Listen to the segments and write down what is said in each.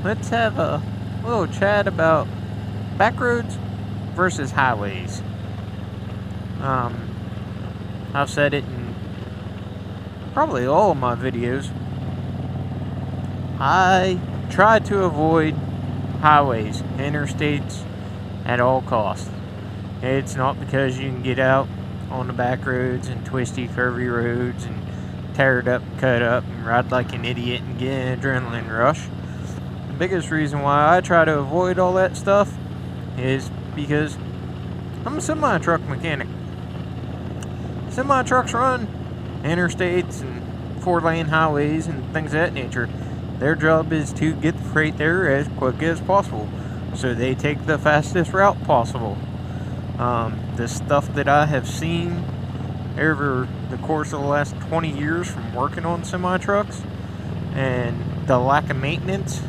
let's have a little chat about back roads versus highways. Um, I've said it in probably all of my videos. I try to avoid highways, interstates at all costs. It's not because you can get out on the back roads and twisty, curvy roads and tear it up, cut up, and ride like an idiot and get an adrenaline rush. The biggest reason why I try to avoid all that stuff is because I'm a semi-truck mechanic. Semi-trucks run interstates and 4-lane highways and things of that nature. Their job is to get the freight there as quick as possible, so they take the fastest route possible. The stuff that I have seen over the course of the last 20 years from working on semi-trucks and the lack of maintenance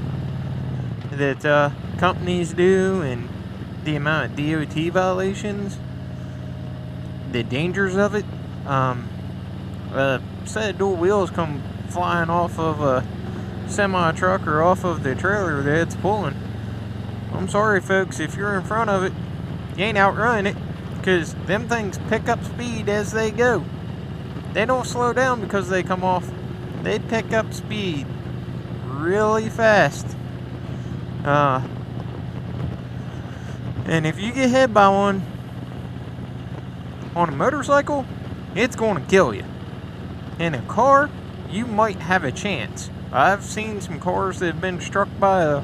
that companies do and the amount of DOT violations, the dangers of it. A set of dual wheels come flying off of a semi-truck or off of the trailer that it's pulling. I'm sorry, folks, if you're in front of it, you ain't outrunning it, because them things pick up speed as they go. They don't slow down because they come off. They pick up speed really fast. And if you get hit by one on a motorcycle, it's going to kill you. In a car, you might have a chance. I've seen some cars that have been struck by a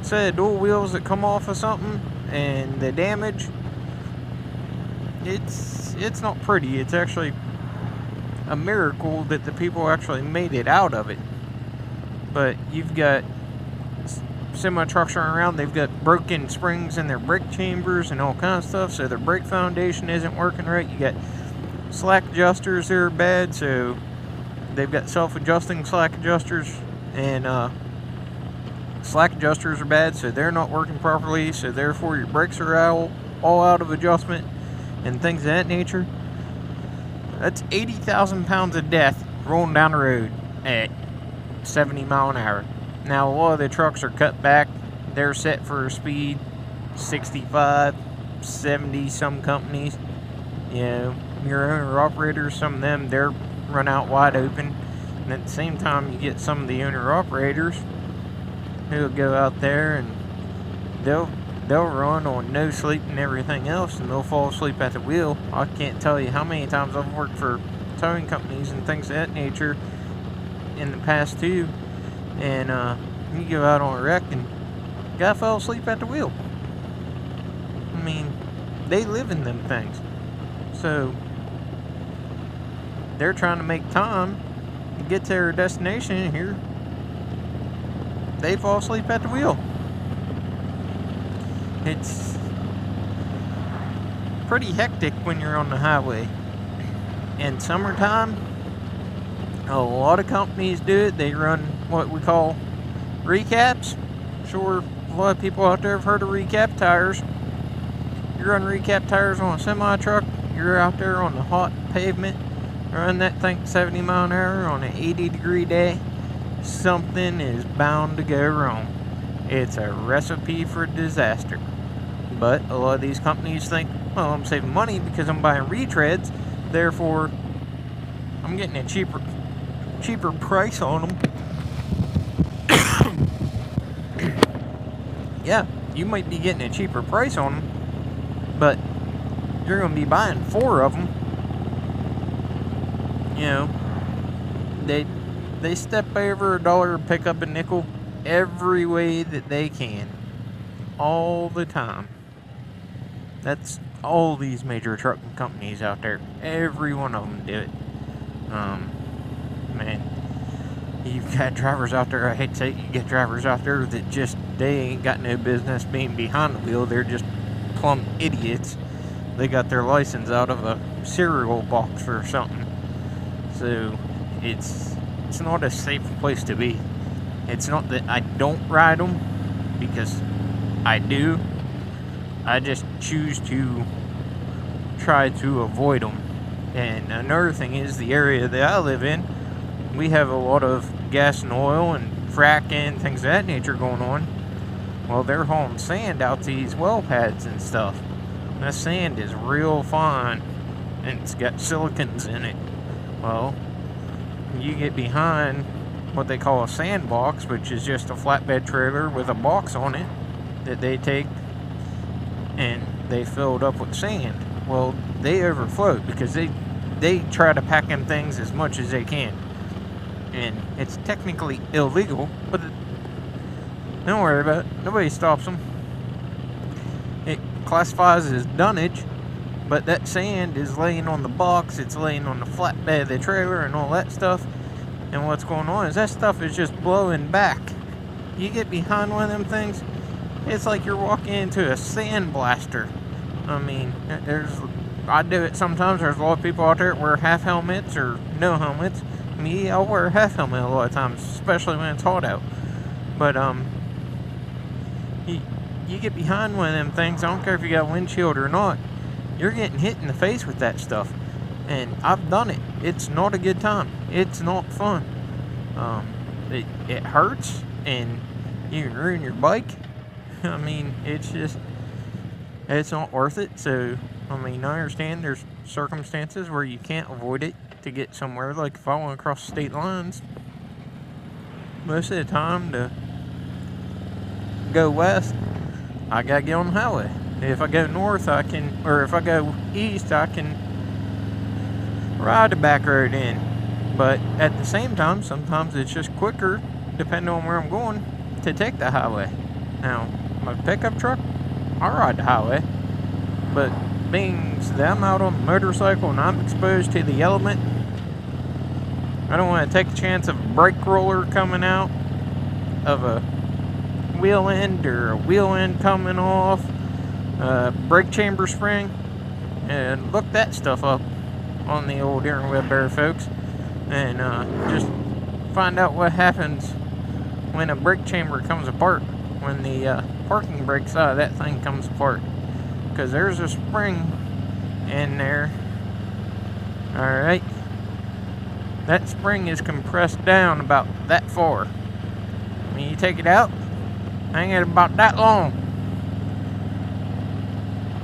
set of dual wheels that come off of something, and the damage, it's not pretty. It's actually a miracle that the people actually made it out of it. But you've got semi-trucks running around, they've got broken springs in their brake chambers and all kinds of stuff, so their brake foundation isn't working right. You got slack adjusters that are bad, so they've got self-adjusting slack adjusters, and slack adjusters are bad, so they're not working properly, so therefore your brakes are all out of adjustment and things of that nature. That's 80,000 pounds of death rolling down the road at 70 mile an hour. Now, a lot of the trucks are cut back. They're set for a speed 65, 70, some companies. You know, your owner-operators, some of them, they're run out wide open. And at the same time, you get some of the owner-operators who'll go out there and they'll run on no sleep and everything else, and they'll fall asleep at the wheel. I can't tell you how many times I've worked for towing companies and things of that nature in the past too, and you go out on a wreck and the guy fell asleep at the wheel. I mean, they live in them things, so they're trying to make time to get to their destination, and here they fall asleep at the wheel. It's pretty hectic when you're on the highway. In summertime, a lot of companies do it. They run what we call recaps. Sure, a lot of people out there have heard of recap tires. You run recap tires on a semi-truck, you're out there on the hot pavement, run that thing 70 mile an hour on an 80-degree day, something is bound to go wrong. It's a recipe for disaster. But a lot of these companies think, well, I'm saving money because I'm buying retreads, therefore I'm getting a cheaper price on them. Yeah, you might be getting a cheaper price on them, but you're going to be buying 4 of them. You know, they step over $1 and pick up a nickel every way that they can, all the time. That's all these major trucking companies out there. Every one of them do it. Man, you've got drivers out there, I hate to say it, you get drivers out there that just, they ain't got no business being behind the wheel. They're just plumb idiots. They got their license out of a cereal box or something. So, it's not a safe place to be. It's not that I don't ride them, because I do. I just choose to try to avoid them. And another thing is, the area that I live in, we have a lot of gas and oil and fracking, things of that nature going on. Well, they're hauling sand out to these well pads and stuff. That sand is real fine, and it's got silicons in it. Well, you get behind what they call a sandbox, which is just a flatbed trailer with a box on it that they take and they fill it up with sand. Well, they overfloat because they try to pack in things as much as they can, and it's technically illegal, but don't worry about it. Nobody stops them. It classifies as dunnage, but that sand is laying on the box, it's laying on the flatbed of the trailer and all that stuff. And what's going on is that stuff is just blowing back. You get behind one of them things, it's like you're walking into a sand blaster. I mean, I do it sometimes. There's a lot of people out there that wear half helmets or no helmets. Me, I'll wear a half helmet a lot of times, especially when it's hot out. But you get behind one of them things, I don't care if you got a windshield or not, you're getting hit in the face with that stuff. And I've done it. It's not a good time. It's not fun. It hurts, and you can ruin your bike. I mean, it's not worth it. So, I mean, I understand there's circumstances where you can't avoid it to get somewhere. Like if I want to cross state lines, most of the time to go west, I gotta get on the highway. If I go north, if I go east, I can ride the back road in. But at the same time, sometimes it's just quicker, depending on where I'm going, to take the highway. Now, my pickup truck, I ride the highway, but being that I'm out on a motorcycle and I'm exposed to the element, I don't want to take a chance of a brake roller coming out of a wheel end or a wheel end coming off, brake chamber spring, and look that stuff up on the old Interweb Bear, folks, and just find out what happens when a brake chamber comes apart, when the parking brake side of that thing comes apart, because there's a spring in there. Alright, that spring is compressed down about that far. When you take it out, hang it about that long.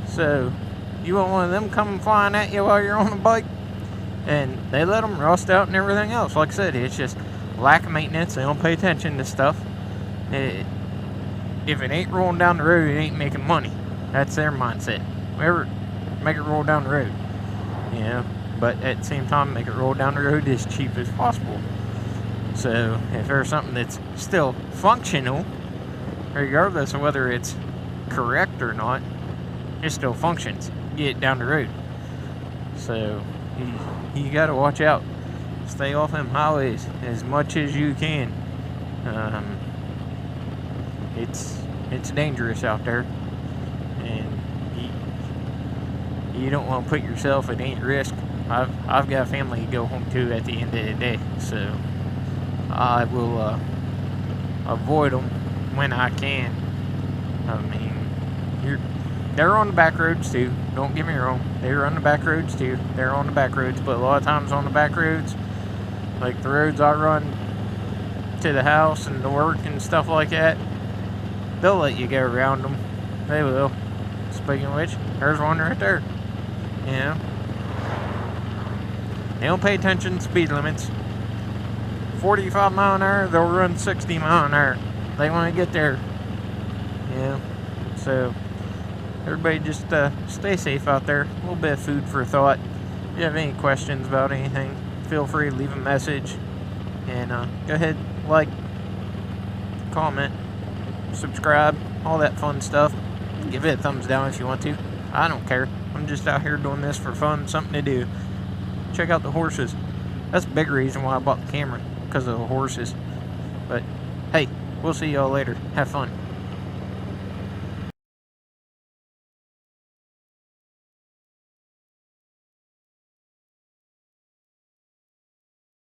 So you want one of them coming flying at you while you're on the bike, and they let them rust out and everything else. Like I said, it's just lack of maintenance. They don't pay attention to stuff. If it ain't rolling down the road, it ain't making money. That's their mindset. Whatever, make it roll down the road, you know. But at the same time, make it roll down the road as cheap as possible. So if there's something that's still functional, regardless of whether it's correct or not, it still functions. Get it down the road. So you got to watch out. Stay off them highways as much as you can. It's dangerous out there, and you don't want to put yourself at any risk. I've got a family to go home to at the end of the day, so I will avoid them when I can. I mean, they're on the back roads too. Don't get me wrong. They're on the back roads too. They're on the back roads, but a lot of times on the back roads, like the roads I run to the house and to work and stuff like that, they'll let you go around them. They will. Speaking of which, there's one right there. You know, they don't pay attention to speed limits. 45 mile an hour, they'll run 60 mile an hour. They want to get there. Yeah. So everybody just stay safe out there. A little bit of food for thought. If you have any questions about anything, feel free to leave a message. And go ahead, like, comment, subscribe, all that fun stuff. Give it a thumbs down if you want to. I don't care. I'm just out here doing this for fun, something to do. Check out the horses. That's a big reason why I bought the camera, because of the horses. But hey, we'll see y'all later. Have fun.